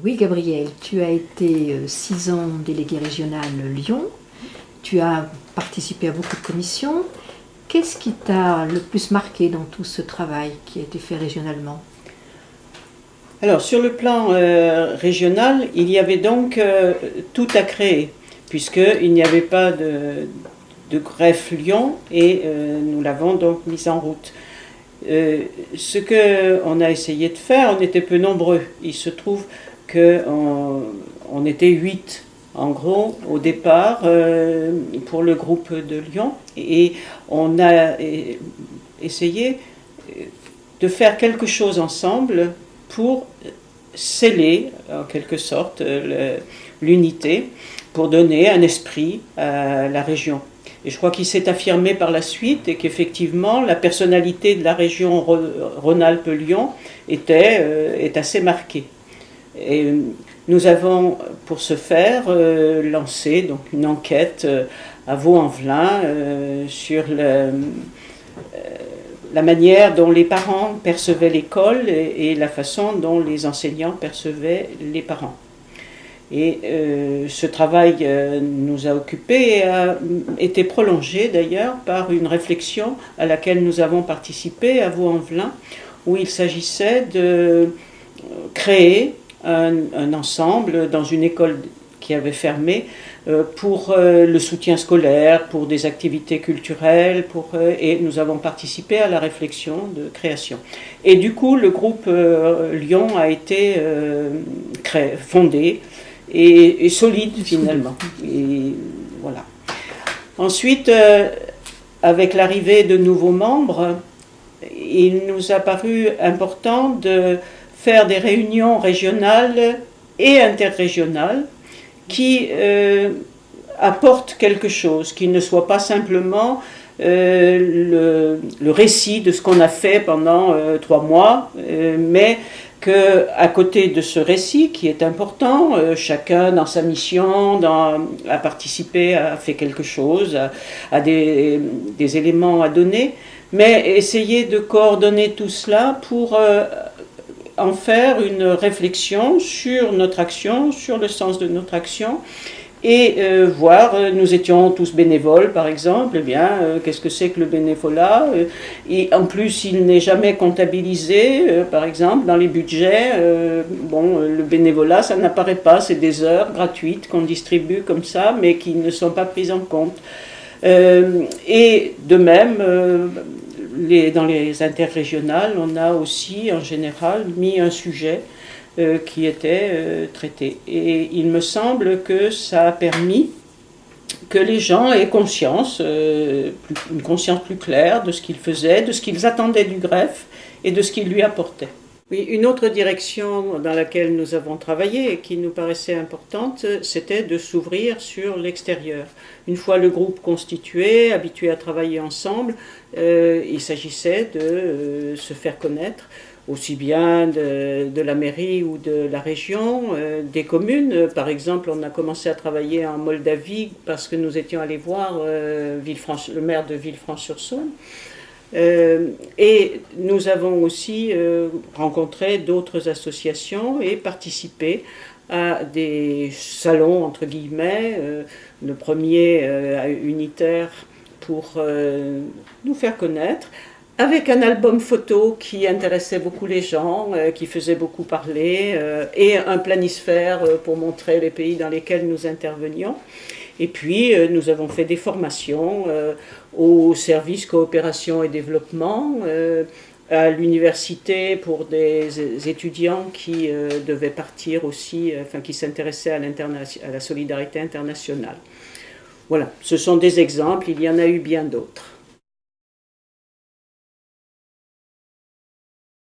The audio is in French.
Oui, Gabriel, tu as été 6 ans délégué régional Lyon, tu as participé à beaucoup de commissions. Qu'est-ce qui t'a le plus marqué dans tout ce travail qui a été fait régionalement? Alors, sur le plan régional, il y avait donc tout à créer, puisqu'il n'y avait pas de greffe Lyon et nous l'avons donc mise en route. Ce qu'on a essayé de faire, on était peu nombreux. Il se trouve qu'on était 8 en gros au départ pour le groupe de Lyon, et on a essayé de faire quelque chose ensemble pour sceller en quelque sorte l'unité, pour donner un esprit à la région. Et je crois qu'il s'est affirmé par la suite et qu'effectivement la personnalité de la région Rhône-Alpes-Lyon est assez marquée. Et nous avons pour ce faire lancé donc une enquête à Vaux-en-Velin sur la manière dont les parents percevaient l'école et la façon dont les enseignants percevaient les parents. Et ce travail nous a occupés et a été prolongé d'ailleurs par une réflexion à laquelle nous avons participé à Vaux-en-Velin, où il s'agissait de créer un ensemble dans une école qui avait fermé pour le soutien scolaire, pour des activités culturelles, et nous avons participé à la réflexion de création. Et du coup, le groupe Lyon a été fondé et solide finalement. Et voilà. Ensuite, avec l'arrivée de nouveaux membres, il nous a paru important de faire des réunions régionales et interrégionales qui apportent quelque chose, qui ne soit pas simplement le récit de ce qu'on a fait pendant 3 mois, mais qu'à côté de ce récit qui est important, chacun dans sa mission a participé, a fait quelque chose, a des éléments à donner, mais essayer de coordonner tout cela pour en faire une réflexion sur notre action, sur le sens de notre action, et voir, nous étions tous bénévoles par exemple, eh bien, qu'est-ce que c'est que le bénévolat, et en plus il n'est jamais comptabilisé, par exemple dans les budgets, bon, le bénévolat ça n'apparaît pas, c'est des heures gratuites qu'on distribue comme ça, mais qui ne sont pas prises en compte. Et de même, dans les interrégionales, on a aussi en général mis un sujet qui était traité. Et il me semble que ça a permis que les gens aient conscience, une conscience plus claire de ce qu'ils faisaient, de ce qu'ils attendaient du greffe et de ce qu'il lui apportait. Oui, une autre direction dans laquelle nous avons travaillé et qui nous paraissait importante, c'était de s'ouvrir sur l'extérieur. Une fois le groupe constitué, habitué à travailler ensemble, il s'agissait de se faire connaître, aussi bien de la mairie ou de la région, des communes. Par exemple, on a commencé à travailler en Moldavie parce que nous étions allés voir le maire de Villefranche-sur-Saône. Et nous avons aussi rencontré d'autres associations et participé à des salons, entre guillemets, le premier unitaire pour nous faire connaître, avec un album photo qui intéressait beaucoup les gens, qui faisait beaucoup parler, et un planisphère pour montrer les pays dans lesquels nous intervenions. Et puis, nous avons fait des formations au service coopération et développement, à l'université pour des étudiants qui devaient partir aussi, enfin qui s'intéressaient à la solidarité internationale. Voilà, ce sont des exemples, il y en a eu bien d'autres.